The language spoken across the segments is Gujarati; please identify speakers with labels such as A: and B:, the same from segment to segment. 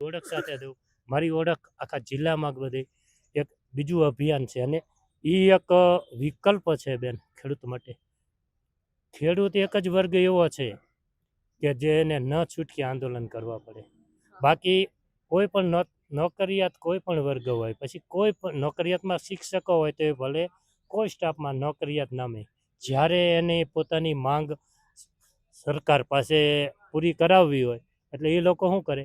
A: ઓળખ સાથે દઉં. મારી ઓળખ આખા જિલ્લામાં બધી એક બીજું અભિયાન છે અને એ એક વિકલ્પ છે બેન ખેડૂત માટે. ખેડૂત એક જ વર્ગ એવો છે કે જેને ન છૂટકે આંદોલન કરવા પડે. બાકી કોઈ પણ નોકરિયાત કોઈ પણ વર્ગ હોય, પછી કોઈ પણ નોકરિયાતમાં શિક્ષકો હોય તો એ ભલે કોઈ સ્ટાફમાં નોકરિયાત નામે, જ્યારે એને પોતાની માંગ સરકાર પાસે પૂરી કરાવવી હોય એટલે એ લોકો શું કરે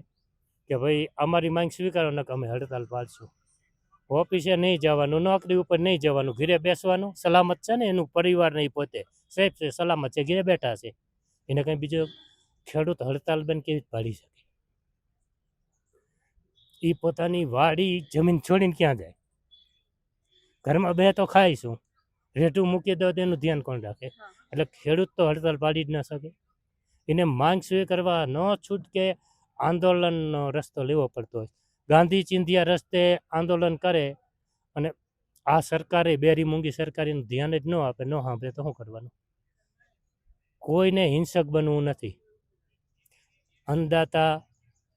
A: કે ભાઈ અમારી માંગ સ્વીકારો ને અમે હડતાલ પાડશું. ઓફિસે નહીં જવાનું, નોકરી ઉપર નહીં જવાનું, ઘરે બેસવાનું. સલામત છે ને એનું પરિવાર નહીં, પોતે સેફ છે, સલામત છે, ઘરે બેઠા છે. એને કંઈ બીજો ખેડૂત હડતાલ બેન કેવી પાડી શકે? એ પોતાની વાડી જમીન છોડીને ક્યાં જાય? ઘરમાં બે તો ખાઈશું, રેટું મૂકી દો તો એનું ધ્યાન કોણ રાખે? એટલે ખેડૂત તો હડતાલ પાડી જ ન શકે. એને માંગ સ્વીકારવા ન છૂટકે આંદોલનનો રસ્તો લેવો પડતો હોય. ગાંધી ચિંધ્યા રસ્તે આંદોલન કરે અને આ સરકારે બેરી મૂંગી સરકારીનું ધ્યાન જ ન આપે, ન સાંભળે તો શું કરવાનું? કોઈને હિંસક બનવું નથી. અન્નદાતા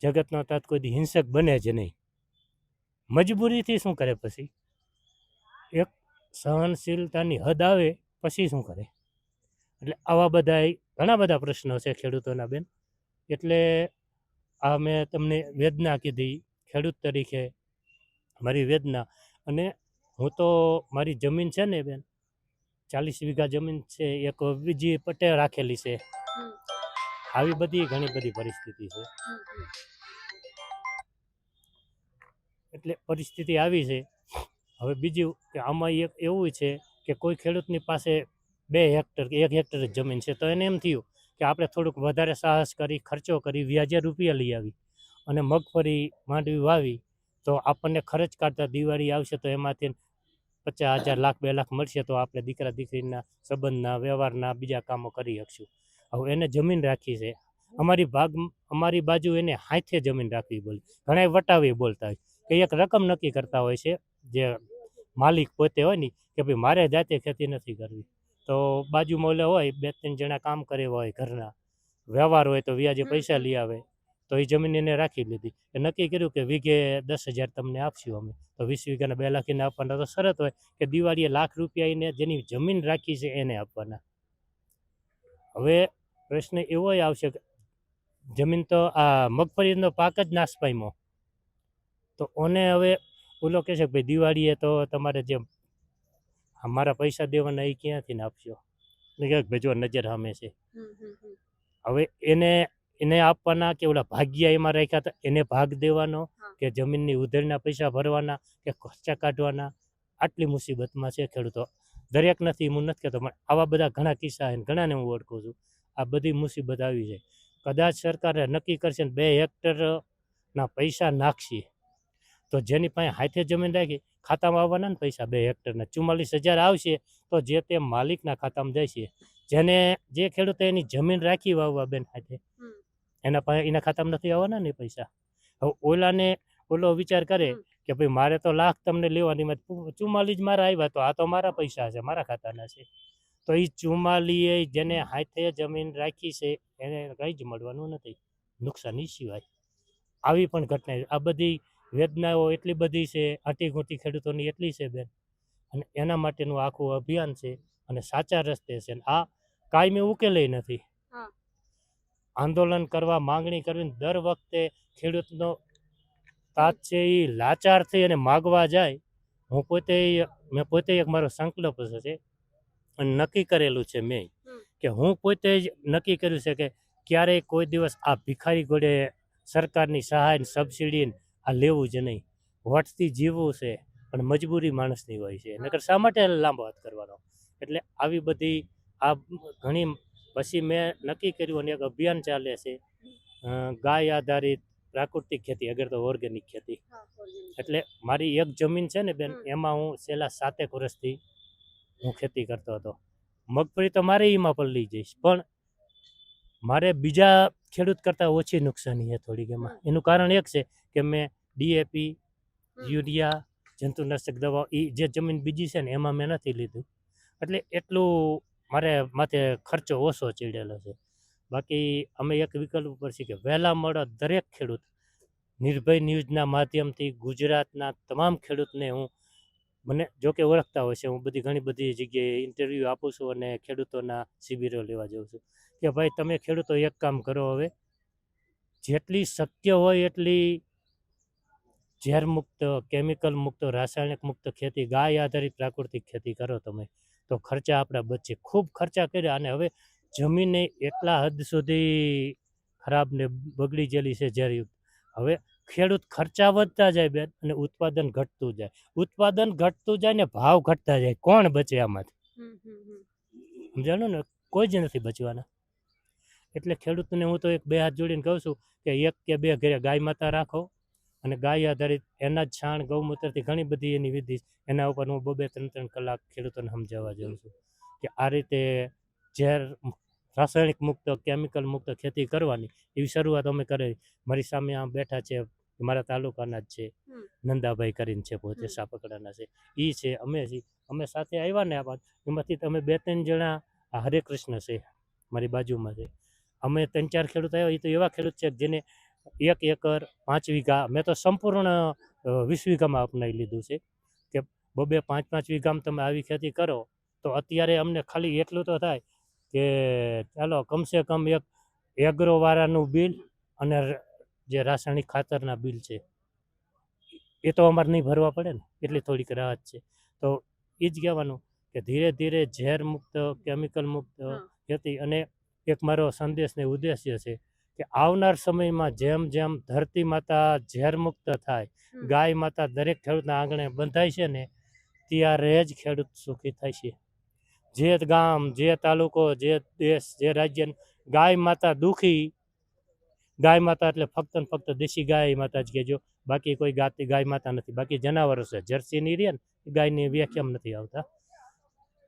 A: જગતનો તાત કોઈ હિંસક બને જ નહીં. મજબૂરીથી શું કરે? પછી એક સહનશીલતાની હદ આવે પછી શું કરે? એટલે આવા બધા ઘણા બધા પ્રશ્નો છે ખેડૂતોના બેન. એટલે આ મેં તમને વેદના કીધી ખેડૂત તરીકે, મારી વેદના. અને હું તો મારી જમીન છે ને બેન, 40 વીઘા જમીન છે, એક બીજી પટ્ટે રાખેલી છે. આવી બધી ઘણી બધી પરિસ્થિતિ છે. એટલે પરિસ્થિતિ આવી છે. હવે બીજું કે આમાં એક એવું છે કે કોઈ ખેડૂતની પાસે 2 હેક્ટર કે 1 હેક્ટર જ જમીન છે, તો એને એમ થયું કે આપણે થોડુંક વધારે સાહસ કરી, ખર્ચો કરી, વ્યાજે રૂપિયા લઈ આવી અને મગફળી માંડવી વાવી, તો આપણને ખર્ચ કાઢતા દિવાળી આવશે તો એમાંથી 50,000, લાખ, 2 લાખ મળશે, તો આપણે દીકરા દીકરીના સંબંધના, વ્યવહારના બીજા કામો કરી શકશું. હવે એને જમીન રાખી છે, અમારી બાજુ એને હાથે જમીન રાખવી બોલી. ઘણા વટાવી બોલતા હોય કે એક રકમ નક્કી કરતા હોય છે જે માલિક પોતે હોય ને, કે ભાઈ મારે જાતે ખેતી નથી કરવી, તો બાજુમાં ઓલે હોય 2-3 જણા કામ કરે હોય, ઘરના વ્યવહાર હોય તો વ્યાજે પૈસા લઈ આવે, તો એ જમીન એને રાખી લીધી. નક્કી કર્યું કે વીઘે 10,000 તમને આપશું અમે, તો 20 વીઘાના 2 લાખ એને આપવાના. તો શરત હોય કે દિવાળીએ લાખ રૂપિયા એને જેની જમીન રાખી છે એને આપવાના. હવે પ્રશ્ન એવો આવશે કે જમીન તો આ મગફળીનો પાક જ નાશ પામ્યો, તો ઓને હવે ઓલો કહે છે કે ભાઈ દિવાળીએ તો તમારે જે અમારા પૈસા દેવાના એ ક્યાંથી ને આપશો? એટલે કે ભાઈ જો નજર સામે છે. હવે એને આપવાના કે ઓલા ભાગ્યા એમાં રાખ્યા હતા એને ભાગ દેવાનો, કે જમીનની ઉધેડના પૈસા ભરવાના, કે ખર્ચા કાઢવાના? આટલી મુસીબતમાં છે ખેડૂતો. દરેક નથી, હું નથી કહેતો, પણ આવા બધા ઘણા કિસ્સા છે, ઘણાને હું ઓળખું છું. આ બધી મુસીબત આવી છે. કદાચ સરકારે નક્કી કરશે ને 2 હેક્ટરના પૈસા નાખશે, તો જેની પાસે હાથે જમીન રાખી ખાતામાં આવવાના ને પૈસા 2 હેક્ટરના 44,000 આવશે, તો જે તે માલિકના ખાતામાં જશે. જે ખેડૂતે એની જમીન રાખી વાવવા બેન હાથે, એના પાસે એના ખાતામાં નથી આવવાના ને પૈસા. હવે ઓલો વિચાર કરે કે ભાઈ મારે તો લાખ તમને લેવાની, 44 મારા આવ્યા, તો આ તો મારા પૈસા છે, મારા ખાતાના છે. તો એ 44 જેને હાથે જમીન રાખી છે એને કંઈ જ મળવાનું નથી, નુકસાની સિવાય. આવી પણ ઘટના, આ બધી વેદનાઓ એટલી બધી છે, આંટી ખેડૂતોની એટલી છે બેન. અને એના માટેનું આખું અભિયાન છે અને સાચા રસ્તે છે. આ કાયમી ઉકેલે નથી. આંદોલન કરવા, માંગણી કરવી, દર વખતે ખેડૂતનો તાત છે એ લાચાર થઈ અને માગવા જાય. મેં પોતે એક મારો સંકલ્પ છે અને નક્કી કરેલું છે મેં, કે હું પોતે જ નક્કી કર્યું છે કે ક્યારેય કોઈ દિવસ આ ભિખારી ઘોડે સરકારની સહાય, સબસિડી આ લેવું જ નહીં. વટથી જીવવું છે, પણ મજબૂરી માણસની હોય છે, નકર શા માટે લાંબો હાથ કરવાનો? એટલે આવી બધી આ ઘણી પછી મેં નક્કી કર્યું અને એક અભિયાન ચાલે છે ગાય આધારિત પ્રાકૃતિક ખેતી, અગર તો ઓર્ગેનિક ખેતી. એટલે મારી એક જમીન છે ને બેન, એમાં હું છેલ્લા 7 વર્ષથી હું ખેતી કરતો હતો. મગફળી તો મારે એમાં પણ લઈ જઈશ, પણ મારે બીજા ખેડૂત કરતાં ઓછી નુકસાની છે થોડીક એમાં. એનું કારણ એક છે કે મેં DAP, યુરિયા, જંતુનાશક દવાઓ એ જે જમીન બીજી છે ને એમાં મેં નથી લીધું. એટલે એટલું મારે માથે ખર્ચો ઓછો ચડેલો છે. બાકી અમે એક વિકલ્પ ઉપર છીએ કે વહેલા મોડા દરેક ખેડૂત નિર્ભય ન્યૂઝના માધ્યમથી ગુજરાતના તમામ ખેડૂતને હું મને જો કે ઓળખતા હોય છે, હું ઘણી બધી જગ્યાએ ઇન્ટરવ્યૂ આપું છું અને ખેડૂતોના શિબિરો લેવા જાઉં છું કે ભાઈ તમે ખેડૂતો એક કામ કરો, હવે જેટલી શક્ય હોય એટલી ઝેર મુક્ત, કેમિકલ મુક્ત, રાસાયણિક મુક્ત ખેતી, ગાય આધારિત પ્રાકૃતિક ખેતી કરો તમે, તો ખર્ચા આપણા બચે. ખૂબ ખર્ચા કર્યા અને હવે જમીને એટલા હદ સુધી ખરાબ ને બગડી ગયેલી છે ઝેરયુક્ત. હવે ખેડૂત ખર્ચા વધતા જાય બેન અને ઉત્પાદન ઘટતું જાય, ઉત્પાદન ઘટતું જાય ને ભાવ ઘટતા જાય, કોણ બચે આમાંથી? સમજાણું ને? કોઈ જ નથી બચવાના. એટલે ખેડૂતને હું તો એક બે હાથ જોડીને કહું છું કે એક કે બે ઘરે ગાય માતા રાખો અને ગાય આધારિત એના જ છાણ ગૌમૂત્રથી ઘણી બધી એની વિધિ, એના ઉપર હું 2-3 કલાક ખેડૂતોને સમજાવવા જાઉં છું કે આ રીતે ઝેર રાસાયણિક મુક્ત, કેમિકલ મુક્ત ખેતી કરવાની. એવી શરૂઆત અમે કરી. મારી સામે આમ બેઠા છે, મારા તાલુકાના જ છે, નંદાભાઈ કરીને છે, પોતે સાપકડાના છે, એ છે, અમે સાથે આવ્યા ને આ એમાંથી તમે 2-3 જણા આ હરે કૃષ્ણ છે મારી બાજુમાં છે, અમે 3-4 ખેડૂત આવ્યા. એ તો એવા ખેડૂત છે જેને 1 એકર 5 વીઘા, મેં તો સંપૂર્ણ 20 વીઘામાં અપનાવી લીધું છે કે 2-5 વીઘામાં તમે આવી ખેતી કરો તો અત્યારે અમને ખાલી એટલું તો થાય કે ચાલો કમસે કમ એક એગ્રોવાળાનું બિલ અને જે રાસાયણિક ખાતરના બિલ છે એ તો અમારે નહીં ભરવા પડે ને, એટલી થોડીક રાહત છે. તો એ જ કહેવાનું કે ધીરે ધીરે ઝેર મુક્ત, કેમિકલ મુક્ત ખેતી. અને એક મારો સંદેશ ને ઉદ્દેશ્ય છે કે આવનાર સમયમાં જેમ જેમ ધરતી માતા ઝેર મુક્ત થાય, ગાય માતા દરેક ખેડૂતના આંગણે બંધાય છે ને, ત્યારે જ ખેડૂત સુખી થાય છે. જે ગામ, જે તાલુકો, જે દેશ, જે રાજ્ય ગાય માતા દુખી, ગાય માતા એટલે ફક્ત ને ફક્ત દેશી ગાય માતા જ કહેજો, બાકી કોઈ ગાય માતા નથી. બાકી જનાવરો છે, જર્સીની રહે ને ગાયની વ્યાખ્યામાં નથી આવતા.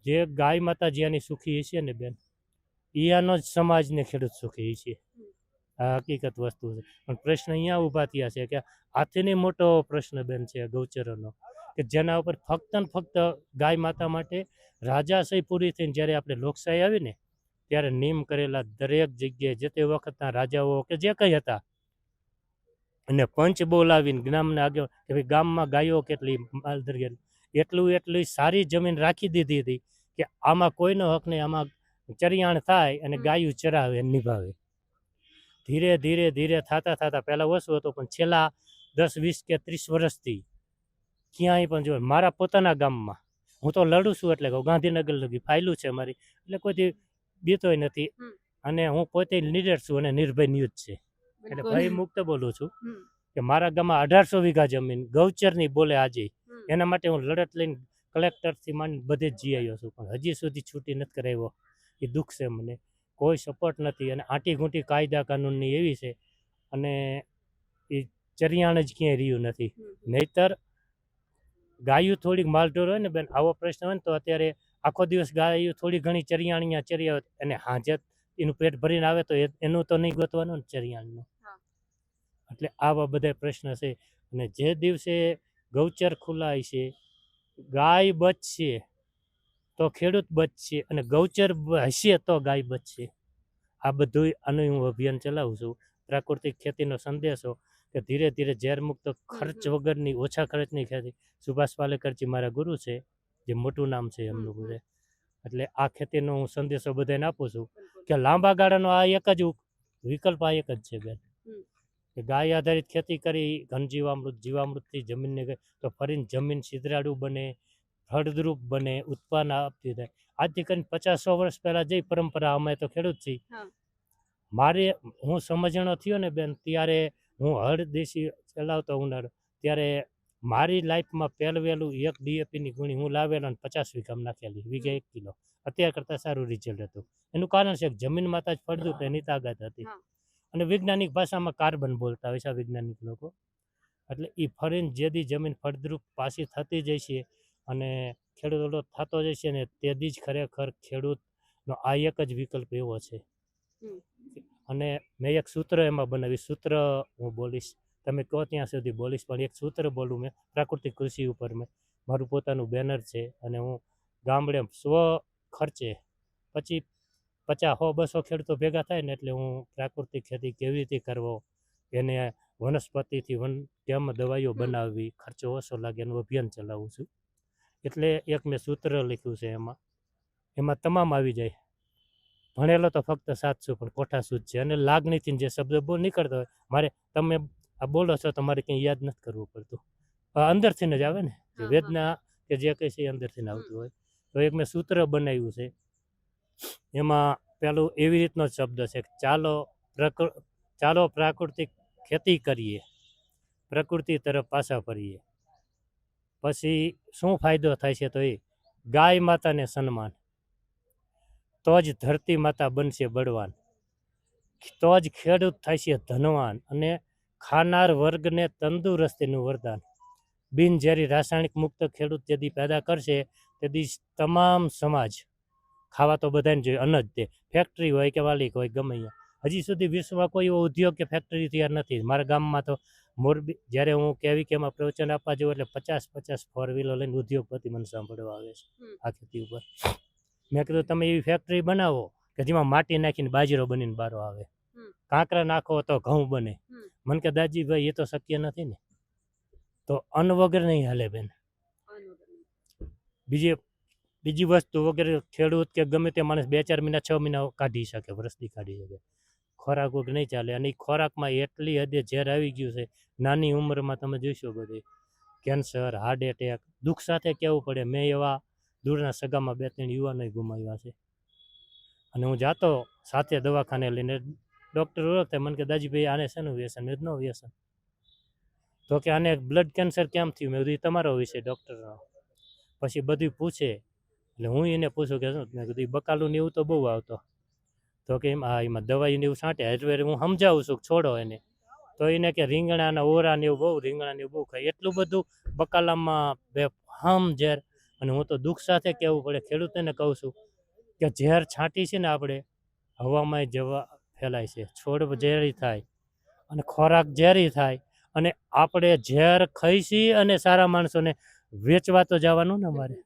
A: જે ગાય માતા જ્યાંની સુખી છે ને બેન, અહીંયાનો જ સમાજને ખેડૂત સુખી છે. આ હકીકત વસ્તુ છે. પણ પ્રશ્ન અહીંયા ઊભા થયા છે કે આથી મોટો પ્રશ્ન બેન છે ગૌચરોનો, કે જેના ઉપર ફક્ત ને ફક્ત ગાય માતા માટે રાજાશાહી પૂરી થઈને જ્યારે આપણે લોકશાહી આવી ને ત્યારે નિયમ કરેલા દરેક જગ્યાએ જે તે વખતના રાજાઓ કે જે કંઈ હતા અને પંચ બોલાવીને જ્ઞામને આગળ કે ભાઈ ગામમાં ગાયો કેટલી, માલધર એટલી સારી જમીન રાખી દીધી હતી કે આમાં કોઈનો હક નહીં, આમાં ચરિયાણ થાય અને ગાયું ચરાવે નિભાવે. ધીરે ધીરે ધીરે થતા પહેલાં ઓછું હતું, પણ છેલ્લા 10-20 કે 30 વર્ષથી ક્યાંય પણ જો મારા પોતાના ગામમાં હું તો લડું છું, એટલે કહું ગાંધીનગર લગી ફાયલું છે મારી, એટલે કોઈથી બીતોય નથી. અને હું પોતે નિડર છું અને નિર્ભય ન્યૂઝ છે એટલે ભય મુક્ત બોલું છું કે મારા ગામમાં 1800 વીઘા જમીન ગૌચરની બોલે આજે. એના માટે હું લડત લઈને કલેક્ટરથી માંડી બધે જ જઈ આવ્યો છું, પણ હજી સુધી છૂટી નથી કરાવ્યો. એ દુઃખ છે મને, કોઈ સપોર્ટ નથી. અને આંટી ઘૂંટી કાયદા કાનૂનની એવી છે અને એ ચરિયાણ જ ક્યાંય રહ્યું નથી. નહીતર ગાયું થોડીક માલઢોર હોય ને બેન, આવો પ્રશ્ન હોય ને તો અત્યારે આખો દિવસ ગાયું થોડી ઘણી ચરિયાણીયા ચર્યા અને હાજત એનું પેટ ભરીને આવે તો એનું તો નહીં ગોતવાનું ને ચરિયાણનું. એટલે આવા બધા પ્રશ્ન છે. અને જે દિવસે ગૌચર ખુલ્લાય છે, ગાય બચશે તો ખેડૂત બચશે અને ગૌચર હશે તો ગાય બચશે. આ બધું આનું હું અભિયાન ચલાવું છું. પ્રાકૃતિક ખેતીનો સંદેશો કે ધીરે ધીરે ઝેર મુક્ત, ખર્ચ વગરની, ઓછા ખર્ચની ખેતી. સુભાષ પાલેકરજી મારા ગુરુ છે, જે મોટું નામ છે એમનું બધે. એટલે આ ખેતીનો હું સંદેશો બધાને આપું છું કે લાંબા ગાળાનો આ એક જ વિકલ્પ આ એક જ છે બેન, કે ગાય આધારિત ખેતી કરી ઘન જીવામૃતથી જમીનને તો ફરીને જમીન સિધરાડું બને, ફળદ્રુપ બને, ઉત્પાદન આપતી થાય. આજથી કરીને 50-100 વર્ષ પહેલાં જે પરંપરા, અમે તો ખેડૂત છીએ, હું સમજણો થયો ને બેન ત્યારે હું હળ દેશી ચલાવતો ઉનાળો, ત્યારે મારી લાઈફમાં પહેલું એક DAPની ગુણી હું લાવેલો અને 50 વીઘામાં નાખેલી, વીઘે 1 કિલો. અત્યાર કરતાં સારું રિઝલ્ટ હતું. એનું કારણ છે કે જમીનમાં જ ફળદ્રુપ એની તાકાત હતી. અને વૈજ્ઞાનિક ભાષામાં કાર્બન બોલતા હોય છે વૈજ્ઞાનિક લોકો. એટલે એ ફરીને જેથી જમીન ફળદ્રુપ પાછી થતી જશે અને ખેડૂતો થતો જશે ને તેથી જ ખરેખર ખેડૂતનો આ એક જ વિકલ્પ એવો છે. અને મેં એક સૂત્ર એમાં બનાવી, સૂત્ર હું બોલીશ, તમે કહો ત્યાં સુધી બોલીશ, પણ એક સૂત્ર બોલું મેં પ્રાકૃતિક કૃષિ ઉપર. મેં મારું પોતાનું બેનર છે અને હું ગામડે સ્વ ખર્ચે પછી 50-100-200 ખેડૂતો ભેગા થાય ને એટલે હું પ્રાકૃતિક ખેતી કેવી રીતે કરવો, એને વનસ્પતિથી તેમાં દવાઈઓ બનાવવી, ખર્ચો ઓછો લાગે એનું અભિયાન ચલાવું છું. એટલે એક મેં સૂત્ર લખ્યું છે, એમાં તમામ આવી જાય. ભણેલો તો ફક્ત સાચું પણ કોઠા સૂજ છે, અને લાગણીથી જે શબ્દ નીકળતો હોય, મારે તમે આ બોલો છો તો મારે કંઈ યાદ નથી કરવું પડતું, અંદરથી જ આવે ને, જે વેદના કે જે કંઈ છે એ અંદરથી આવતું હોય. તો એક મેં સૂત્ર બનાવ્યું છે, એમાં પેલું એવી રીતનો શબ્દ છે કે ચાલો પ્રાકૃતિક ખેતી કરીએ, પ્રકૃતિ તરફ પાછા ફરીએ. પછી શું ફાયદો થાય છે? તો એ ગાય માતાને સન્માન, તો જ ધરતી માતા બનશે બળવાન, તો જ ખેડૂત થાય છે ધનવાન, અને ખાનાર વર્ગને તંદુરસ્તીનું વરદાન. બિનઝેરી રાસાયણિક મુક્ત ખેડૂત જેથી પેદા કરશે તેથી તમામ સમાજ ખાવા તો બધાને જોઈએ, અનજ દે, ફેક્ટરી હોય કે વાલિક હોય ગમે અહીંયા. હજી સુધી વિશ્વમાં કોઈ એવો ઉદ્યોગ કે ફેક્ટરી તૈયાર નથી. મારા ગામમાં તો મોરબી, જ્યારે હું કેમાં પ્રવચન આપવા જાઉં એટલે 50 ફોર વ્હીલર લઈને ઉદ્યોગપતિ મને સાંભળવા આવે છે આ ખેતી ઉપર. મેં કીધું તમે એવી ફેક્ટરી બનાવો કે જેમાં માટી નાખીને બાજરો બનીને બારો આવે, કાંકરા નાખો તો ઘઉં બને. મને કે દાદીભાઈ એ તો શક્ય નથી ને. તો અન્ન વગર નહીં હાલે બેન. બીજી વસ્તુ વગેરે ખેડૂત કે ગમે તે માણસ 2-4 મહિના 6 મહિના કાઢી શકે, વરસથી કાઢી શકે. ખોરાક વગર નહીં ચાલે. અને એ ખોરાકમાં એટલી હદે ઝેર આવી ગયું છે, નાની ઉંમરમાં તમે જોઈશો બધે કેન્સર, હાર્ટ એટેક, દુઃખ સાથે કહેવું પડે. મેં એવા દૂરના સગામાં 2-3 યુવાનો ગુમાવ્યા છે. અને હું જાતો સાથે દવાખાને લઈને, ડૉક્ટર ઓળખતા મને કે દાજીભાઈ આને શેનું વ્યસન? મેં ન વ્યસન. તો કે આને બ્લડ કેન્સર કેમ થયું? મેં કીધું તમારો વિષય ડૉક્ટરનો. પછી બધું પૂછે એટલે હું એને પૂછું કે શું? મેં કીધું બકાલું ને એવું તો બહુ આવતો. તો કે એમાં દવાઈ ને એવું છાંટે. એટલે હું સમજાવું છું છોડો એને. તો એને કે રીંગણાના ઓરા ને એવું બહુ, રીંગણા ને એવું બહુ ખાય. એટલું બધું બકાલામાં હમ ઝેર. અને હું તો દુઃખ સાથે કહેવું પડે, ખેડૂતોને કહું છું કે ઝેર છાંટી છે ને આપણે, હવામાં જવા ફેલાય છે, છોડ ઝેરી થાય અને ખોરાક ઝેરી થાય, અને આપણે ઝેર ખાઈશી અને સારા માણસોને વેચવા તો જવાનું ને. અમારે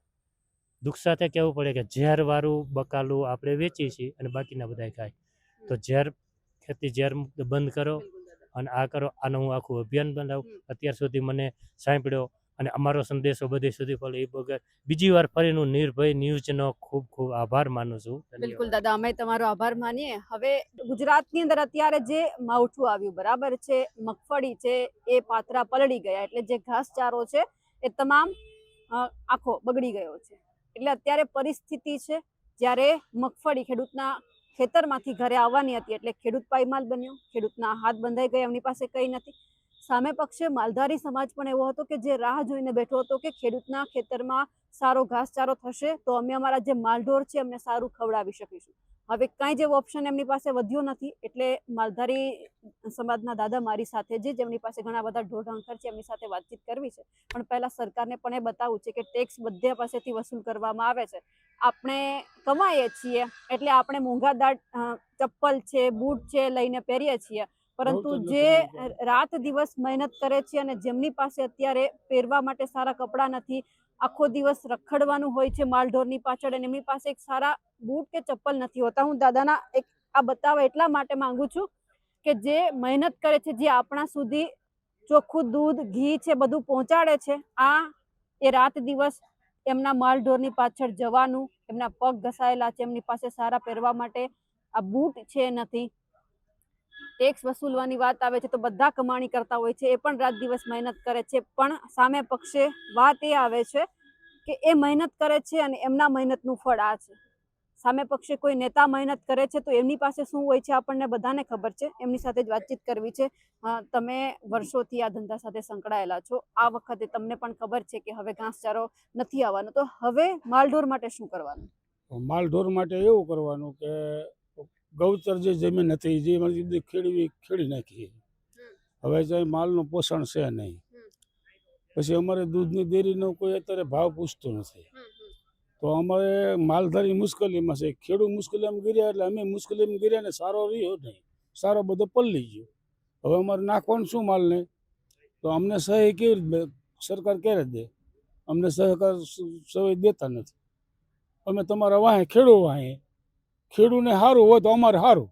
A: દુઃખ સાથે કહેવું પડે કે ઝેરવાળું બકાલું આપણે વેચીએ છીએ અને બાકીના બધા ખાય. તો ખેતી ઝેર મુક્ત બંધ કરો અને આ કરો. આનું હું આખું અભિયાન બનાવું. અત્યાર સુધી મને સાંભળ્યો અને અમારો સંદેશો બધે સુધી પડે એ વગર બીજી વાર ફરીને નિર્ભય ન્યૂઝનો ખૂબ ખૂબ આભાર માનું છું.
B: બિલકુલ દાદા, અમે તમારો આભાર માનીએ. હવે ગુજરાતની અંદર અત્યારે જે માવઠું આવ્યું, બરાબર છે, મગફળી છે એ પાત્રા પલળી ગયા, એટલે જે ઘાસચારો છે એ તમામ આખો બગડી ગયો છે. એટલે અત્યારે પરિસ્થિતિ છે, જ્યારે મગફળી ખેડૂતના ખેતરમાંથી ઘરે આવવાની હતી એટલે ખેડૂત પાયમાલ બન્યો, ખેડૂતના હાથ બંધાઈ ગયા, એમની પાસે કંઈ નથી. સામે પક્ષે માલધારી સમાજ પણ એવો હતો કે જે રાહ જોઈને બેઠો હતો કે ખેડૂતના ખેતરમાં સારો ઘાસચારો થશે તો અમે અમારા જે માલઢોર છે એમને સારું ખવડાવી શકીશું. હવે કાંઈ જેવો ઓપ્શન એમની પાસે વધ્યો નથી. એટલે માલધારી સમાજના દાદા મારી સાથે જેમની પાસે ઘણા બધા ઢોર-ઢાંખર છે એમની સાથે વાતચીત કરવી છે. પણ પહેલા સરકારને પણ એ બતાવવું છે કે ટેક્સ બધા પાસેથી વસૂલ કરવામાં આવે છે. આપણે કમાઈએ છીએ એટલે આપણે મોંઘાદાર ચપ્પલ છે, બૂટ છે લઈને પહેરીએ છીએ, પરંતુ જે રાત દિવસ મહેનત કરે છે અને જેમની પાસે અત્યારે પહેરવા માટે સારા કપડાં નથી, આખો દિવસ રખડવાનું હોય છે માલઢોરની પાછળ, અને એમની પાસે એક સારા બૂટ કે ચપ્પલ નથી હોતા. હું દાદાના એક આ બતાવવા એટલા માટે માંગુ છું કે જે મહેનત કરે છે, જે આપણા સુધી ચોખ્ખું દૂધ, ઘી છે બધું પહોંચાડે છે, આ એ રાત દિવસ એમના માલઢોરની પાછળ જવાનું, એમના પગ ઘસાયેલા છે, એમની પાસે સારા પહેરવા માટે આ બૂટ છે નથી. ટેક્સ વસૂલવાની વાત આવે છે તો બધા કમાણી કરતા હોય છે, એ પણ રાત દિવસ મહેનત કરે છે. પણ સામે પક્ષે વાત એ આવે છે કે એ મહેનત કરે છે અને એમના મહેનતનું ફળ આ છે. સામે પક્ષે કોઈ નેતા મહેનત કરે છે તો એમની પાસે શું હોય છે આપણને બધાને ખબર છે. એમની સાથે જ વાતચીત કરવી છે. તમે વર્ષોથી આ ધંધા સાથે સંકળાયેલા છો, આ વખતે તમને પણ ખબર છે કે હવે ઘાસચારો નથી આવવાનો, તો હવે માલઢોર માટે શું કરવાનું?
C: માલઢોર માટે એવું કરવાનું કે ગૌચર જે જમીન હતી જે ખેડી નાખી. હવે જે માલનું પોષણ છે નહીં. પછી અમારે દૂધની ડેરીનો કોઈ અત્યારે ભાવ પૂછતો નથી. તો અમારે માલધારી મુશ્કેલીમાં છે, ખેડૂત મુશ્કેલીમાં ગીર્યા એટલે અમે મુશ્કેલીમાં ગીર્યા ને સારો રહ્યો નહીં, સારો બધો પલળી ગયો. હવે અમારે નાખવાનું શું માલને? તો અમને સહાય કેવી રીતે સરકાર ક્યારે દે? અમને સહકાર સહાય દેતા નથી. અમે તમારા વાહે ખેડૂને સારું હોય તો અમારે સારું,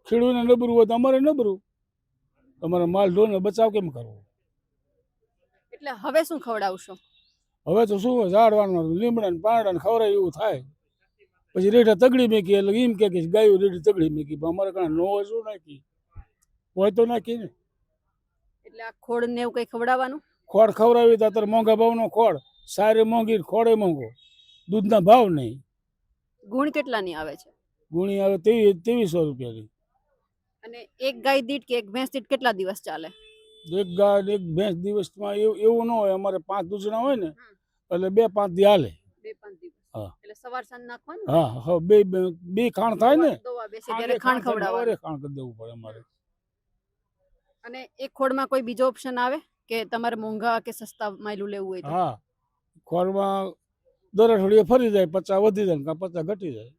C: ખેડૂને નબળું હોય તો અમારે નબળું. તમારે માલ ઢોરને બચાવ કેમ કરવો?
B: એટલે હવે શું ખવડાવશો?
C: હવે તો શું હોય, ઝાડવાનું લીમડા ને પાંદડા ને ખવડાય એવું થાય. પછી રેઢા તગડી મેકી એટલે એમ કે ગાયું રેઢી તગડી મેકી, પણ અમારે કાંઈ ન હોય શું નાખી હોય તો નાખી ને.
B: એટલે આ ખોડ ને એવું કઈ ખવડાવવાનું?
C: ખોળ ખવડાવી તો અત્યારે મોંઘા ભાવનો ખોળ, સારે મોંઘી ખોળે મોંઘો, દૂધના ભાવ નહીં.
B: ગુણ કેટલાની આવે છે?
C: ગુણી આવે 2300 રૂપિયાની.
B: અને એક ગાય દીઠ કે એક ભેંસ દીઠ કેટલા દિવસ ચાલે?
C: એક ગાય એક ભેંસ દિવસમાં એવું ન હોય, અમારે 5 દૂધણા હોય ને એટલે 2-5 દી હાલે.
B: 2-5 દિવસ.
C: હા.
B: એટલે સવાર સાંજ નાખવાનું?
C: હા હા, બે ખાણ થાય ને,
B: દોવા બેસે ત્યારે ખાણ ખવડાવવાનું.
C: સવારે ખાણ કરી દેવું પડે અમારે.
B: અને એક ખોડમાં કોઈ બીજો ઓપ્શન આવે કે તમારે મોંઘા કે સસ્તા માયલું લેવું હોય તો?
C: હા, ખોળમાં દર અઠવાડિયે ફરી જાય, 50 વધી જાય કાં 50 ઘટી જાય.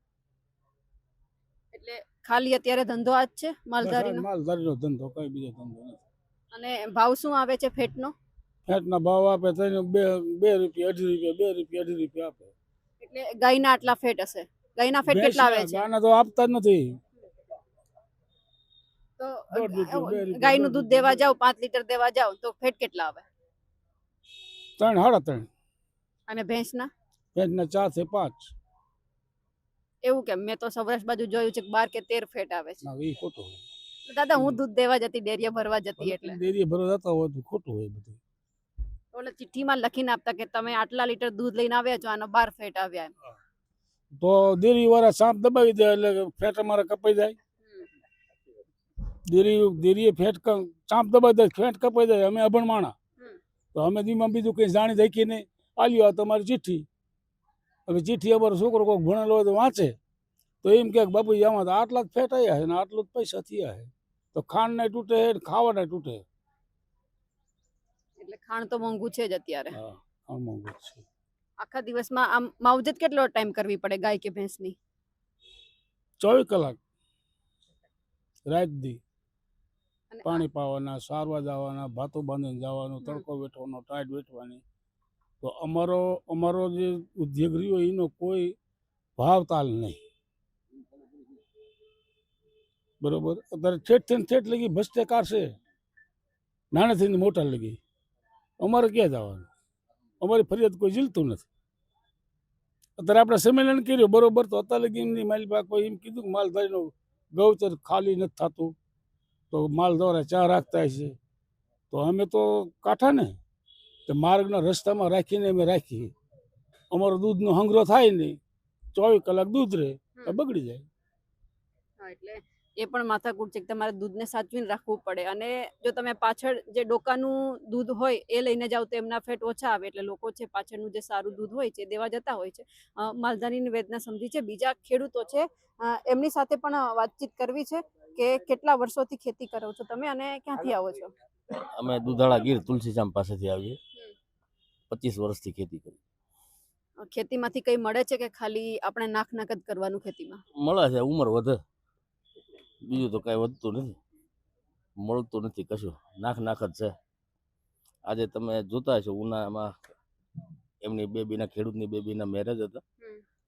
B: એટલે ખાલી અત્યારે ધંધો આ જ છે માલધારીનો?
C: માલધારીનો ધંધો, કઈ બીજો ધંધો નથી.
B: અને ભાવ શું આવે છે ફેટનો?
C: ફેટના ભાવ આપે થઈને 2 રૂપિયા 2.5 રૂપિયા 2 રૂપિયા 2.5 રૂપિયા આપે.
B: એટલે ગાયના આટલા ફેટ હશે. ગાયના ફેટ કેટલા આવે છે?
C: ગાના તો આપતા જ નથી.
B: તો
C: 1.5 રૂપિયા, 2 રૂપિયા,
B: ગાયનું દૂધ દેવા જાવ 5 લીટર દેવા જાવ તો ફેટ કેટલા આવે?
C: 3 સાડા 3.
B: અને ભેંસના?
C: ફેટના 4 થી 5.
B: એવું કેમ? મેં તો સૌરાષ્ટ્ર બાજુ જોયું છે કે 12 કે 13 ફેટ આવે છે.
C: ના, એ ખોટું હોય.
B: દાદા હું દૂધ દેવા જતી, ડેરીએ ભરવા જતી, એટલે
C: ડેરીએ ભરવા જતા હોય તો ખોટું હોય બધું.
B: ઓલે ચિઠ્ઠીમાં લખીને આપતા કે તમે આટલા લીટર દૂધ લઈને આવ્યા છો, આનો 12 ફેટ આવ્યા એમ.
C: તો ડેરી વાળા સાપ દબાવી દે એટલે ફેટ અમારે કપાઈ જાય. ડેરીએ ફેટ ચાંપ દબાવી દે, ફેટ કપાઈ જાય. અમે અભણ માણા તો અમે દીમાં બીજું કંઈ જાણી દઈએ નહીં. આલ્યો તમારી ચિઠ્ઠી. હવે ચિઠ્ઠી અમારો છોકરો કોઈક ભણેલો હોય તો વાંચે તો એમ કે બાપુજી આમાં તો આટલા જ ફેટ આવ્યા છે ને આટલું જ પૈસા થયા છે. તો ખાંડ ને તૂટે ને ખાવાના તૂટે.
B: એટલે ખાણ તો મોંઘું છે જ અત્યારે.
C: હા, ખાંડ મોંઘું જ છે.
B: આખા દિવસમાં આમ માવજત કેટલો ટાઈમ કરવી પડે ગાય કે ભેંસની?
C: 24 કલાક રાત દી
B: અને
C: પાણી પાવાના, સારવા જવાના, ભાતો બાંધીને જવાનું, તડકો વેઠવાનો, ટાઈટ વેઠવાની. તો અમારો જે ઉદ્યોગ રહ્યો એનો કોઈ ભાવ તાલ નહીં. બરોબર, અત્યારે ઠેઠ લગી ભસ્તે કાઢશે, નાનેથી મોટા લગી. અમારે ક્યાં જવાનું? અમારી ફરિયાદ કોઈ ઝીલતું નથી. અત્યારે આપણે સંમેલન કર્યું બરોબર, તો અત્યારે લગી એમની મારી પાસે કોઈ એમ કીધું કે માલધારીનો ગૌચર ખાલી નથી થતું તો માલ દ્વારા ચા રાખતા છે. તો અમે તો કાંઠા ને તો માર્ગના રસ્તામાં રાખીને અમે રાખીએ. અમારો દૂધનો સંગ્રહ થાય નહીં, 24 કલાક દૂધ રહે તો બગડી જાય.
B: હા, એટલે એ પણ માથાકૂટ છે કે તમારે દૂધને સાચવીને રાખવું પડે. અને જો તમે પાછળ જે ડોકાનું દૂધ હોય એ લઈને જાવ તો એમના ફેટ ઓછા આવે, એટલે લોકો છે પાછળનું જે સારું દૂધ હોય છે દેવા જતા હોય છે. માલધારીની વેદના સમજી છે. બીજા ખેડૂતો છે એમની સાથે પણ વાતચીત કરવી છે કે કેટલા વર્ષોથી ખેતી કરો છો તમે અને ક્યાંથી આવો છો?
D: અમે દુધાળા ગીર તુલસીચામ પાસેથી આવીએ. 25 વર્ષથી ખેતી કરી.
B: ખેતીમાંથી કઈ મળે છે કે ખાલી આપણે નાક જ કરવાનું ખેતીમાં?
D: મળે છે, ઉંમર વધે, બીજું તો કાંઈ વધતું નથી, મળતું નથી કશું. નાખ જ છે. આજે તમે જોતા હશો ઉનાળામાં એમની બેબીના, ખેડૂતની બેબીના મેરેજ હતા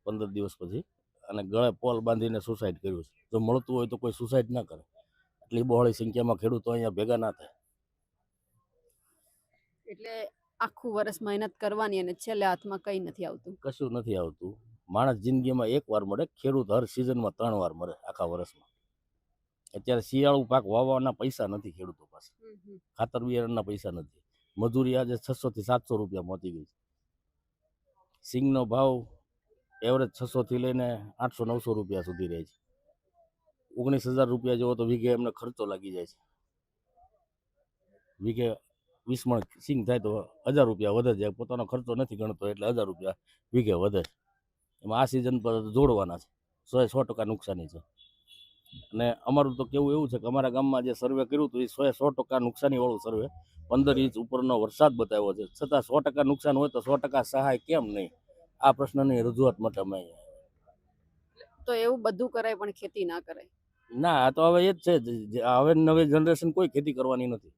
D: 15 દિવસ પછી, અને ગળે પોલ બાંધીને સુસાઇડ કર્યું છે. જો મળતું હોય તો કોઈ સુસાઇડ ના કરે. એટલી બહોળી સંખ્યામાં ખેડૂતો અહીંયા ભેગા ના થાય.
B: એટલે આખું વર્ષ મહેનત કરવાની અને છેલ્લે હાથમાં કઈ નથી આવતું?
D: કશું નથી આવતું. માણસ જિંદગીમાં 1 વાર મળે, ખેડૂત હર સિઝનમાં 3 વાર મળે આખા વર્ષમાં. અત્યારે શિયાળુ પાક વાવવાના પૈસા નથી ખેડૂતો પાસે, ખાતર બિયારણના પૈસા નથી. મજૂરી આજે 600 થી 700 રૂપિયા પહોંચી ગઈ છે. સિંગનો ભાવ એવરેજ 600 થી લઈને 800-900 રૂપિયા સુધી રહે છે. 19,000 રૂપિયા જેવો તો વીઘે એમને ખર્ચો લાગી જાય છે. વીઘે 20 મણ સિંગ થાય તો 1000 રૂપિયા વધે જાય. પોતાનો ખર્ચો નથી ગણતો એટલે 1000 રૂપિયા વીઘે વધે. એમાં આ સિઝન પર જોડવાના છે. 100% નુકસાની છે. અને અમારું તો કેવું એવું છે કે અમારા ગામમાં જે સર્વે કર્યું હતું એ 100% નુકસાનીવાળું સર્વે, 15 ઇંચ ઉપરનો વરસાદ બતાવ્યો છે, છતાં 100% નુકસાન હોય તો 100% સહાય કેમ નહીં? આ પ્રશ્નની રજૂઆત માટે અમે
B: તો એવું બધું કરાય પણ ખેતી ના કરાય.
D: ના, આ તો હવે એ જ છે. હવે નવી જનરેશન કોઈ ખેતી કરવાની નથી,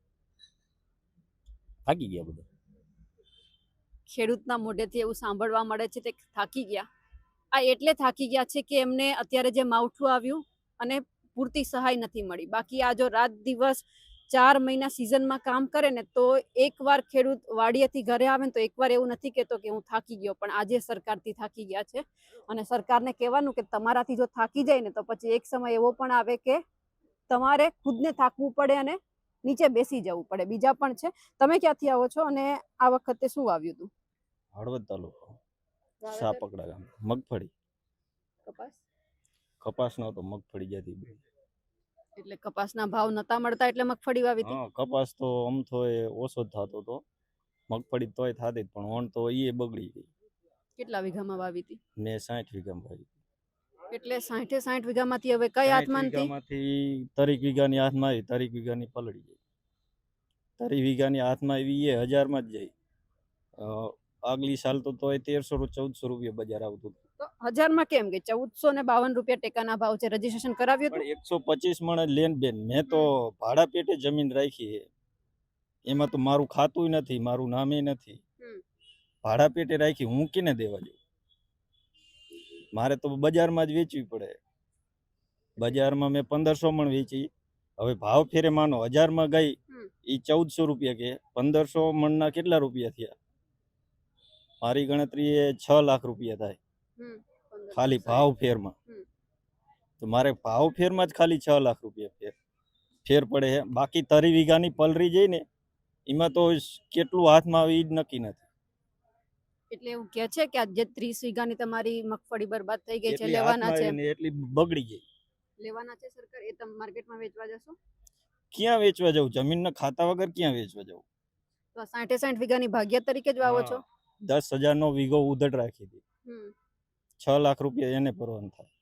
D: થાકી ગયા બધા.
B: ખેડૂતના મોઢેથી એવું સાંભળવા મળે છે કે થાકી ગયા. આ એટલે થાકી ગયા છે કે એમને અત્યારે જે માવઠું આવ્યું અને પૂરતી સહાય નથી મળી. બાકી આ જો રાત દિવસ 4 મહિના સિઝનમાં કામ કરે ને તો એકવાર ખેડૂત વાડીએથી ઘરે આવે ને તો એકવાર એવું નથી કહેતો કે હું થાકી ગયો, પણ આજે સરકારથી થાકી ગયા છે. અને સરકારને કહેવાનું કે તમારાથી જો થાકી જાય ને તો પછી એક સમય એવો પણ આવે કે તમારે ખુદને થાકવું પડે અને નીચે બેસી જવું પડે. બીજા પણ છે. તમે ક્યાંથી આવો છો અને આ વખતે શું વાવ્યું હતું?
E: હળવદ તાલુકો
B: વાવેતર?
E: સાપકડા ગામ. મગફળી
B: કપાસ.
E: કપાસ નો તો મગફળી જતી બે.
B: એટલે કપાસના ભાવ નતા મળતા એટલે મગફળી વાવી હતી.
E: હા, કપાસ તો આમ તો એ ઓછો જ થતો હતો, મગફળી તોય થતી જ, પણ ઓણ તો એ બગડી ગઈ.
B: કેટલા વીઘામાં વાવી હતી?
E: મેં 60 વીઘામાં વાવી.
B: એટલે 60 વીઘામાંથી હવે કઈ
E: 60
B: આથમાનથી?
E: વીઘામાંથી 30 વીઘાની હાથમાં આવી, 30 વીઘાની પલળી ગઈ. 30 વીઘાની હાથમાં આવી એ 1000 જ જાય. આગલી સાલ તો તોય 1300-1400 રૂપિયા બજાર આવતું હતું.
B: તો 1000માં કેમ ગઈ? 1452 રૂપિયા ટેકાના ભાવ છે. રજીસ્ટ્રેશન કરાવ્યું હતું?
E: પણ 125 મણ લેન બેન મેં તો ભાડા પેટે જમીન રાખી છે. એમાં તો મારું ખાતું નથી, મારું નામે નથી. ભાડા પેટે રાખી, હું કેને દેવા જાઉં? મારે તો બજારમાં જ વેચવી પડે. બજારમાં મેં 1500 મણ વેચી. હવે ભાવ ફેરે માનો 1000માં ગઈ, એ 1400 રૂપિયા કે 1500 મણના કેટલા રૂપિયા થયા? મારી ગણતરી એ 6 લાખ રૂપિયા થાય ખાલી ભાવ ફેરમાં. તો મારે ભાવ ફેરમાં જ ખાલી 6 લાખ રૂપિયા ફેર પડે છે. બાકી 30 વીઘાની પલરી જઈ ને એમાં તો કેટલું હાથમાં આવે એ જ નક્કી નથી.
B: એટલે એવું કે છે કે આજે 30 વીઘાની તમારી મગફળી બરબાદ થઈ ગઈ છે,
E: એટલી
B: લેવાના
E: હાથમાં
B: છે?
E: આવે ને એટલી બગડી ગઈ.
B: લેવાના છે સરકાર? એ તમે માર્કેટમાં વેચવા જશો?
E: ક્યાં વેચવા જવું? જમીનના ખાતા વગર ક્યાં વેચવા જવું?
B: તો આ 60 વિઘાની ભાગ્યા તરીકે જ વાવો છો?
E: 10,000 નો વીઘો ઉધડ રાખી હતી.
B: હમ.
E: 6 લાખ રૂપિયા એને ભરવાનું થાય,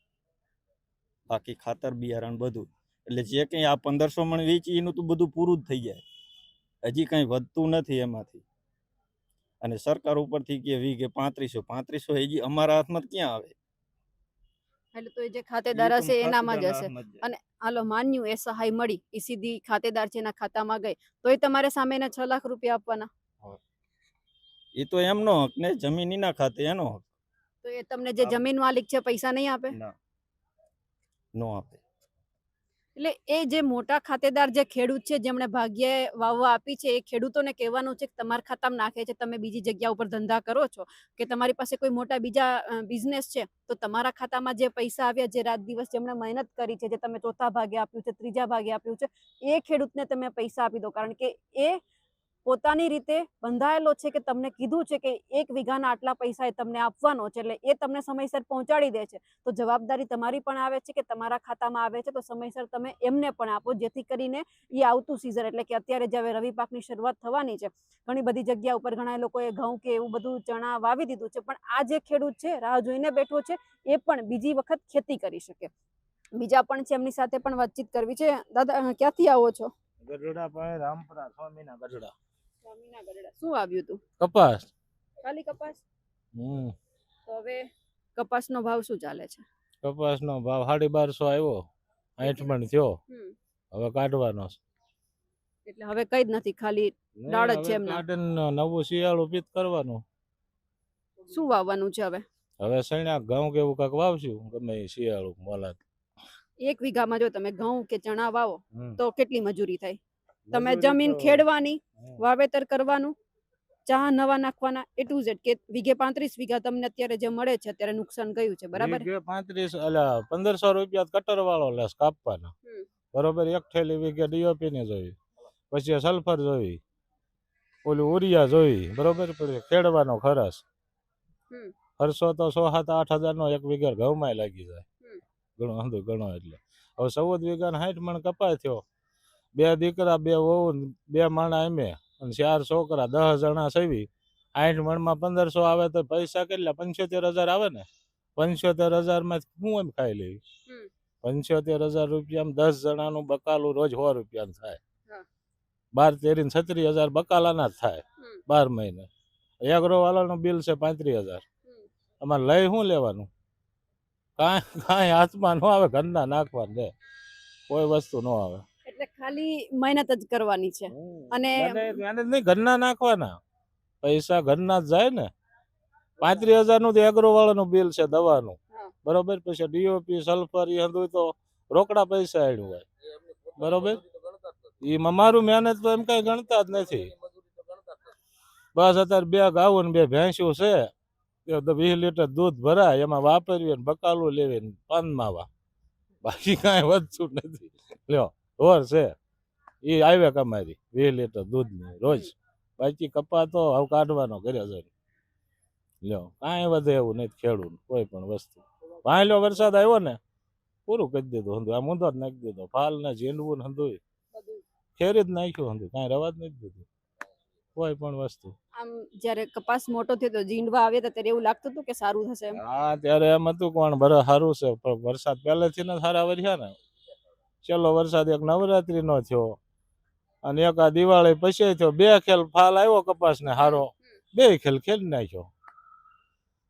E: બાકી ખાતર બિયારણ બધું. એટલે જે કંઈ આ 1500 મણ વેચી એનું તો બધું પૂરું જ થઈ જાય, હજી કંઈ વધતું નથી એમાંથી. અને સરકાર ઉપરથી કે વીઘે 3500 હજી અમારા હાથમાં ક્યાં આવે?
B: એટલે તો એ જે ખાતેદાર હશે એનામાં જ હશે. અને હાલો માન્યું એ સહાય મળી, એ સીધી ખાતેદાર છે એના ખાતામાં ગઈ, તોય તમારે સામે એને 6 લાખ રૂપિયા આપવાના?
E: એ તો એમનો હક ને, જમીન એના ખાતે એનો હક.
B: તો એ તમને જે જમીન માલિક છે પૈસા નહીં આપે?
E: ના, નો આપે.
B: એટલે એ જે મોટા ખાતેદાર જે ખેડૂત છે જેમણે ભાગ્યે વાવવા આપી છે એ ખેડૂતોને કહેવાનું છે કે તમારા ખાતામાં નાખે છે, તમે બીજી જગ્યા ઉપર ધંધા કરો છો કે તમારી પાસે કોઈ મોટા બીજા બિઝનેસ છે, તો તમારા ખાતામાં જે પૈસા આવ્યા, જે રાત દિવસ જેમણે મહેનત કરી છે, જે તમે ચોથા ભાગે આપ્યું છે, ત્રીજા ભાગે આપ્યું છે, એ ખેડૂતને તમે પૈસા આપી દો. કારણ કે એ પોતાની રીતે બંધાયેલો છે કે તમને કીધું છે કે 1 વીઘાના આટલા પૈસા એ તમને આપવાનો છે, એટલે એ તમને સમયસર પહોંચાડી દે છે. તો જવાબદારી તમારી પણ આવે છે કે તમારા ખાતામાં આવે છે તો સમયસર તમે એમને પણ આપો, જેથી કરીને એ આવતું સિઝન, એટલે કે અત્યારે જે હવે રવિ પાકની શરૂઆત થવાની છે, ઘણી બધી જગ્યા ઉપર ઘણા લોકોએ ઘઉં કે એવું બધું ચણા વાવી દીધું છે, પણ આ જે ખેડૂત છે રાહ જોઈને બેઠો છે એ પણ બીજી વખત ખેતી કરી શકે. બીજા પણ છે, એમની સાથે પણ વાતચીત કરવી છે. દાદા, ક્યાંથી આવો છો?
F: ગઢડા પાસે રામપરા 6 મહિના ગઢડા.
B: સ્વામીના ગઢડા. શું વાવ્યું હતું?
F: કપાસ.
B: ખાલી કપાસ?
F: હમ.
B: તો હવે કપાસનો ભાવ શું ચાલે છે?
F: કપાસનો ભાવ 1250 આવ્યો, 60 મણ થયો, હવે કાઢવાનો છે.
B: એટલે હવે કઈ જ નથી, ખાલી દાળ જ છે એમના?
F: કાઢીને નવું શિયાળું પીત કરવાનું.
B: શું વાવવાનું છે હવે?
F: હવે સણ્યા ઘઉં કે એવું કાંઈક વાવશું, ગમે એ શિયાળું મોલાત.
B: 1 વીઘામાં જો તમે ઘઉં કે ચણા વાવો તો કેટલી મજૂરી થાય? તમે
F: મજૂરી
B: જમીન
F: તો-
B: ખેડવાની, વાવેતર કરવાનું, ચા નવા નાખવાના, એ ટુ ઝેડ. કે વીઘે 35 વીઘા તમને અત્યારે જે મળે છે અત્યારે નુકસાન ગયું છે, બરાબર?
F: વીઘે 35 અલા 1500 રૂપિયા કટર વાળો લેસ કાપવાનો, બરોબર. 1 થેલી વીઘે ડીઓપી ની જોઈ, પછી સલ્ફર જોઈ, ઓલું ઉરિયા જોઈ, બરોબર. પછી ખેડવાનો ખર્ચ, ખર્ચો તો 6-7-8 હજારનો 1 વીઘા ઘઉંમાં લાગી જાય. ઘણો વાંધો ઘણો. એટલે હવે 14 વીઘાના 60 મણ કપાય થયો, 2 દીકરા 2 વહુ 2 માણા એમે અને 4 છોકરા, 10 જણા સેવી. 60 મણમાં 1500 આવે તો પૈસા કેટલા? 75,000 આવે ને. 75,000 માં હું એમ ખાઈ લેવી? 75,000 રૂપિયામાં 10 જણાનું બકાલું રોજ 100 રૂપિયાનું થાય. 12 13 36,000 બકાલાના જ થાય 12 મહિને. એગ્રો વાળાનું બિલ છે 35,000. અમારે લઈ શું લેવાનું? કાંઈ હાથમાં ન આવે, ઘરના નાખવાનું છે, કોઈ વસ્તુ ન આવે.
B: એટલે ખાલી મહેનત જ કરવાની છે. અને
F: નહીં, ઘરના નાખવાના પૈસા ઘરના જ જાય ને. 35,000 નું તો એગ્રો વાળાનું બિલ છે દવાનું, બરોબર. પછી ડીઓપી સલ્ફર એ હતું તો રોકડા પૈસા આડ્યું હોય, બરોબર. એમાં મારું મહેનત તો એમ કઈ ગણતા જ નથી. બસ અત્યારે 2 ગાવું ને 2 ભેંસ્યું છે, 20 લીટર દૂધ ભરાય, એમાં વાપરવી ને બકાલું લેવી ને પાન માવા, બાકી કાંઈ વધતું નથી. લ્યો ઢોર છે એ આવે કમારી 20 લીટર દૂધની રોજ, બાકી કપા તો હવે કાઢવાનો ઘરે જઈને. લ્યો કાંઈ વધે એવું નથી ખેડૂત કોઈ પણ વસ્તુ. વાયલો વરસાદ આવ્યો ને પૂરું કરી દીધું હંધું, આમ ઊંધો જ નાખી દીધો, ફાલ ને ઝીંડવું ને હંધું ખેરી જ નાખ્યું હંધું, કાંઈ રવા જ નથી દીધું કોઈ પણ વસ્તુ.
B: આમ જ્યારે કપાસ મોટો થયો તો જીંડવા આવ્યા હતા ત્યારે એવું લાગતું હતું કે સારું થશે એમ?
F: હા ત્યારે એમ હતું કોણ ભરે સારું છે, પણ વરસાદ પહેલેથી ને સારા વર્યા ને. છેલ્લો વરસાદ એક નવરાત્રી નો થયો અને એક આ દિવાળી પછી થયો. 2 ખેલ ફાલ આવ્યો કપાસ ને હારો, 2 ખેલ ખેલી નાખ્યો.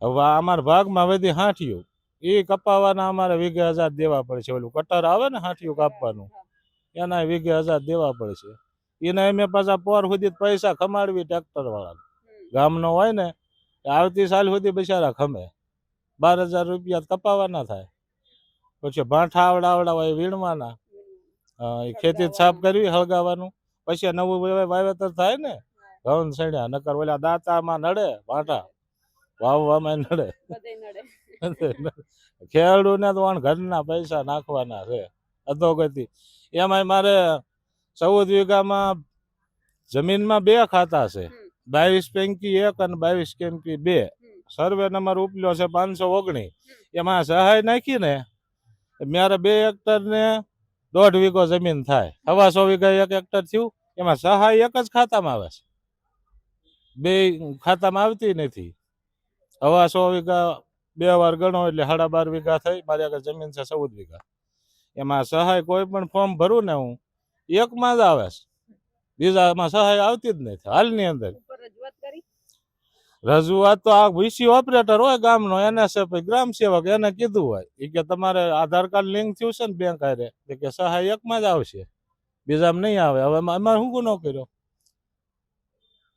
F: હવે અમારા ભાગમાં વધી હાંઠિયું, એ કપાવાના અમારે વીઘે 1000 દેવા પડે છે. ઓલું કટર આવે ને હાંઠિયું કાપવાનું, એના વીઘે 1000 દેવા પડે છે. એને અમે પાછા પોર સુધી પૈસા ખમાડવી ટ્રેક્ટર વાળા ગામનો હોય ને, આવતી સાલ સુધી બિચારા ખમે. 12000 રૂપિયા કપાવાના થાય, પછી ભાંઠા આવડા હોય વીણવાના, એ ખેતી સાફ કરવી હળગાવાનું, પછી નવું વાવેતર થાય ને ઘઉં સણ્યા, નકર ઓલા દાંતામાં નડે ભાંઠા, વાવવામાં નડે. ખેડૂને તો ઘરના પૈસા નાખવાના છે અધોગતિ. એમાં મારે 14 વીઘામાં જમીનમાં 2 ખાતા છે, 22 પેંકી 1 અને 22 કેમ્પી 2. સર્વે નંબર ઉપલ્યો છે 519. એમાં સહાય નાખી ને મારે 2 હેક્ટર ને 1.5 વીઘો જમીન થાય, 125 વીઘા 1 હેક્ટર થયું. એમાં સહાય એક જ ખાતામાં આવે છે, 2 ખાતામાં આવતી નથી. 125 વીઘા 2 વાર ગણો એટલે 12.5 વીઘા થઈ. મારી આગળ જમીન છે 14 વીઘા. એમાં સહાય કોઈ પણ ફોર્મ ભરું ને હું એકમાં જ આવે છે, બીજામાં સહાય આવતી જ નથી હાલની અંદર. રજૂઆત તો આ વીસી ઓપરેટર હોય ગામનો, એને છે ગ્રામ સેવક, એને કીધું હોય કે તમારે આધાર કાર્ડ લિંક થયું છે ને બેંક હારે, કે સહાય એકમાં જ આવશે, બીજામાં નહીં આવે. હવે અમારે શું ગુનો કર્યો?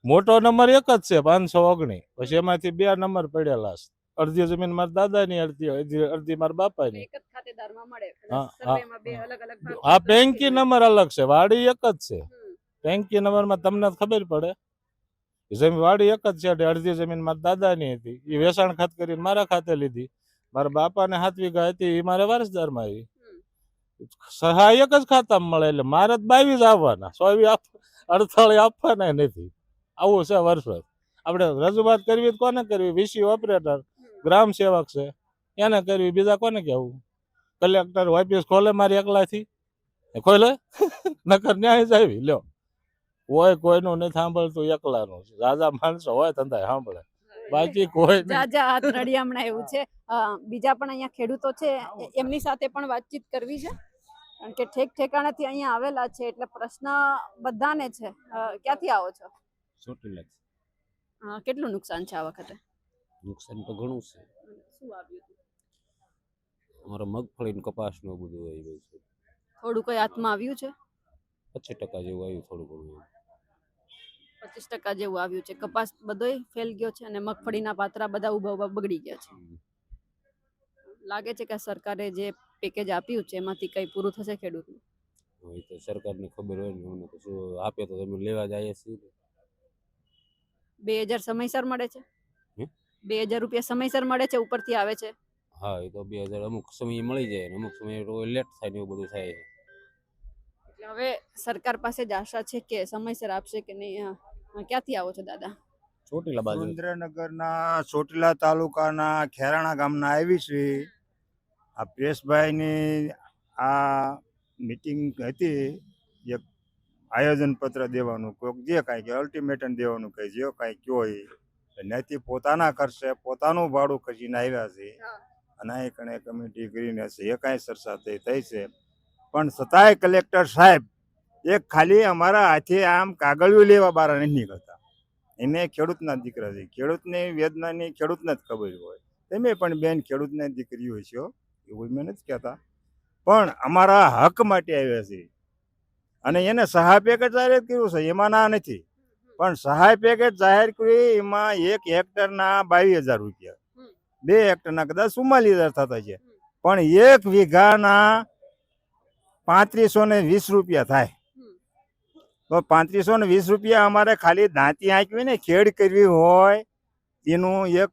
F: મોટો નંબર એક જ છે 519, પછી એમાંથી 2 નંબર પડેલા છે. અડધી જમીન મારા દાદાની, અડધી મારા બાપાની. આ પેન્કી નંબર અલગ છે, વાડી એક જ છે. પેન્કી નંબરમાં તમને ખબર પડે, જમીન વાડી એક જ છે. અડધી જમીન મારા દાદાની હતી, એ વેચાણ ખાત કરીને મારા ખાતે લીધી. મારા બાપાને 7 વીઘા હતી, એ મારે વારસદારમાં આવી. સહાય એક જ ખાતામાં મળે, એટલે મારે 22 આવવાના, 48 આપવાના નથી. આવું છે વર્ષ. આપણે રજૂઆત કરવી કોને કરવી? વીસી ઓપરેટર ગ્રામ સેવક છે એને કરવી, બીજા કોને કહેવું? કલેક્ટર ઓફિસ ખોલે મારી એકલાથી ખોલે? નકર ન્યાય જ આવી. લ્યો કોઈનું નથી સાંભળતું, એકલાનું. રાજા માણસો હોય ધંધા સાંભળે, બાકી કોઈ
B: જાજા હાથ રડિયા હમણાં એવું છે. બીજા પણ અહીંયા ખેડૂતો છે, એમની સાથે પણ વાતચીત કરવી છે, કારણ કે ઠેક ઠેકાણાથી અહીંયા આવેલા છે, એટલે પ્રશ્ન બધાને છે. ક્યાંથી આવો છો?
G: ચોટીલા.
B: કેટલું નુકસાન છે આ વખતે?
G: નુકસાન તો ઘણું છે.
B: શું આવ્યું હતું?
G: અમારે મગફળી ને કપાસ નું બધું આવી ગયું છે.
B: થોડું કઈ હાથમાં આવ્યું છે?
G: 25% જેવું આવ્યું, થોડું ઘણું.
B: 25% જેવું આવ્યું છે. કપાસ બધોય ફેલ ગયો છે અને મગફળીના પાત્રા બધા ઉભા બગડી ગયા છે. લાગે છે કે સરકારે જે પેકેજ આપ્યું છે એમાંથી કઈ પૂરું થશે ખેડૂતનું?
G: એ તો સરકારને ખબર હોય ને, અમને તો શું આપે તો તમે લેવા જઈએ છીએ.
B: 2000 સમયસર મળે છે? 2000 રૂપિયા સમયસર મળે છે, ઉપરથી આવે છે?
G: હા, એ તો 2000 અમુક સમયે મળી જાય ને અમુક સમયે લેટ થાય ને એવું બધું થાય છે.
B: એટલે હવે સરકાર પાસે જ આશા છે કે સમયસર આપશે કે નહીં. ક્યાંથી આવો છો દાદા?
G: ચોટીલા બાજુ.
H: સુરેન્દ્રનગરના ચોટીલા તાલુકાના ખેરાણા ગામના આવી છે. આ પ્રેસભાઈની આ મીટિંગ હતી, એક આયોજન પત્ર દેવાનું, કોઈક જે કાંઈ કે અલ્ટિમેટમ દેવાનું, કહે જે કાંઈ કયો એ નથી, પોતાના ખર્ચે પોતાનું ભાડું ખર્ચીને આવ્યા છે. અને અહીં કણે કમિટી કરીને છે, એ કાંઈ ચર્ચા થઈ છે. પણ છતાંય કલેક્ટર સાહેબ એક ખાલી અમારા હાથે આમ કાગળિયું લેવા બહાર નથી નીકળતા. એને ખેડૂતના દીકરા છે, ખેડૂતની વેદનાની ખેડૂતને જ ખબર હોય. તમે પણ બેન ખેડૂતની દીકરી હોય છો, એવું મેં નથી કહેતા, પણ અમારા હક માટે આવ્યા છે. અને એને સહાય પેકેજ જાહેર કર્યું છે, એમાં ના નથી, પણ સહાય પેકેજ જાહેર કર્યું એમાં 1 હેક્ટરના 22000 રૂપિયા, 2 હેક્ટરના કદાચ 44000 થતા છે, પણ 1 વીઘાના 3520 રૂપિયા થાય. તો 3520 રૂપિયા અમારે ખાલી દાંતી આંકવી ને ખેડ કરવી હોય એનું એક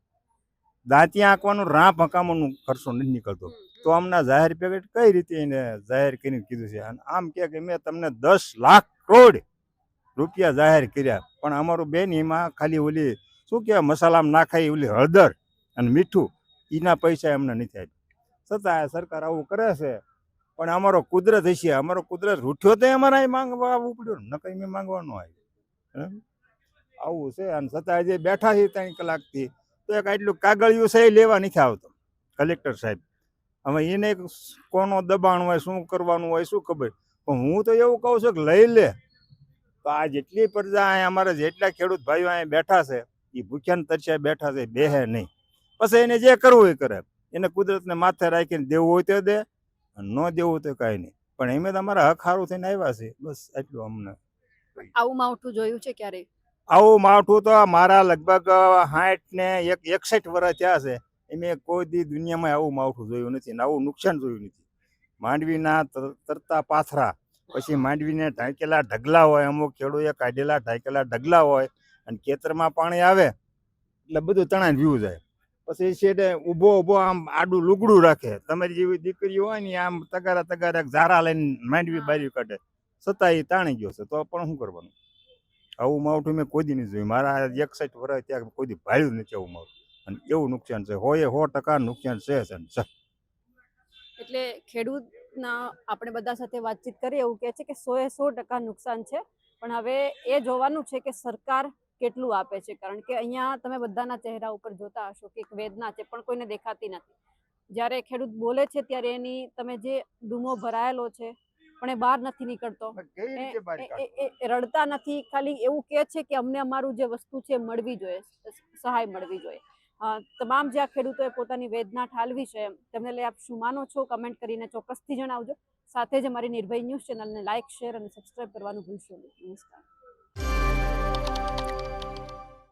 H: દાંતી આંકવાનું રાંપ હકામવાનું ખર્ચો નથી નીકળતો. તો આમના જાહેર પેકેટ કઈ રીતે એને જાહેર કરીને કીધું છે. અને આમ કે મેં તમને 10 લાખ કરોડ રૂપિયા જાહેર કર્યા, પણ અમારું બેન એમાં ખાલી ઓલી શું કહેવાય મસાલામાં નાખાય ઓલી હળદર અને મીઠું એના પૈસા એમને નથી આપ્યા. છતાં સરકાર આવું કરે છે. પણ અમારો કુદરત હશે, અમારો કુદરત રૂઠ્યો તો અમારે અહીં માંગવા આવવું પડ્યું ને, નકર મેં માંગવાનું આવ્યું. આવું છે. અને છતાં જે બેઠા છે 3 કલાકથી તો એક આટલું કાગળિયું સહી લેવા નથી આવતો કલેક્ટર સાહેબ. હવે એને કોનો દબાણ હોય, શું કરવાનું હોય, શું ખબર. પણ હું તો એવું કહું છું કે લઈ લે તો આ જેટલી પ્રજા અહીંયા અમારા જેટલા ખેડૂત ભાઈઓ અહીંયા બેઠા છે એ ભૂખ્યાને તરસ્યા બેઠા છે, બેહે નહીં. પછી એને જે કરવું એ કરે. એને કુદરતને માથે રાખીને દેવું હોય તો દે, ન દેવું તો કાંઈ નહીં. પણ એમ તો અમારા હક સારું થઈને આવ્યા છે, બસ એટલું અમને.
B: આવું માવઠું જોયું છે ક્યારે?
H: આવું માવઠું તો મારા લગભગ 60 ને 61 વર્ષ થયા છે. મેં કોઈ દી દુનિયામાં આવું માવઠું જોયું નથી ને આવું નુકસાન જોયું નથી. માંડવીના તરતા પાથરા, પછી માંડવીને ઢાંકેલા ઢગલા હોય, અમુક ખેડૂએ કાઢેલા ઢાંકેલા ઢગલા હોય, અને ખેતરમાં પાણી આવે એટલે બધું તણાઈને વ્યૂ જાય. પછી છેડે ઊભો આમ આડું લુગડું રાખે. તમારી જેવી દીકરીઓ હોય ને આમ તગારા ઝારા લઈને માંડવી બારી કાઢે, છતાં એ તાણી ગયો છે. તો પણ શું કરવાનું? આવું માવઠું મેં કોઈ દી નહીં જોયું. મારા 61 વર્ષ ત્યાં કોઈ દી ભાળ્યું નથી આવું માવઠું. અને એવું નુકસાન છે, 100% નુકસાન છે.
B: એટલે ખેડૂતના આપણે બધા સાથે વાતચીત કરીએ એવું કહે છે કે 100% નુકસાન છે. પણ હવે એ જોવાનું છે કે સરકાર કેટલું આપે છે. કારણ કે અહીંયા તમે બધાના ચહેરા ઉપર જોતા હશો કે એક વેદના છે પણ કોઈને દેખાતી નથી. જ્યારે ખેડૂત બોલે છે ત્યારે એની તમે જે ડૂમો ભરાયેલો છે પણ એ બહાર નથી નીકળતો. એ રડતા નથી, ખાલી એવું કહે છે કે અમને અમારું જે વસ્તુ છે મળવી જોઈએ, સહાય મળવી જોઈએ. તમામ જે આ ખેડૂતોએ પોતાની વેદના ઠાલવી છે તેમને લઈ આપ શું માનો છો કમેન્ટ કરીને ચોક્કસથી જણાવજો. સાથે જ અમારી નિર્ભય ન્યૂઝ ચેનલને લાઇક, શેર અને સબસ્ક્રાઇબ કરવાનું ભૂલશો નહીં. નમસ્કાર.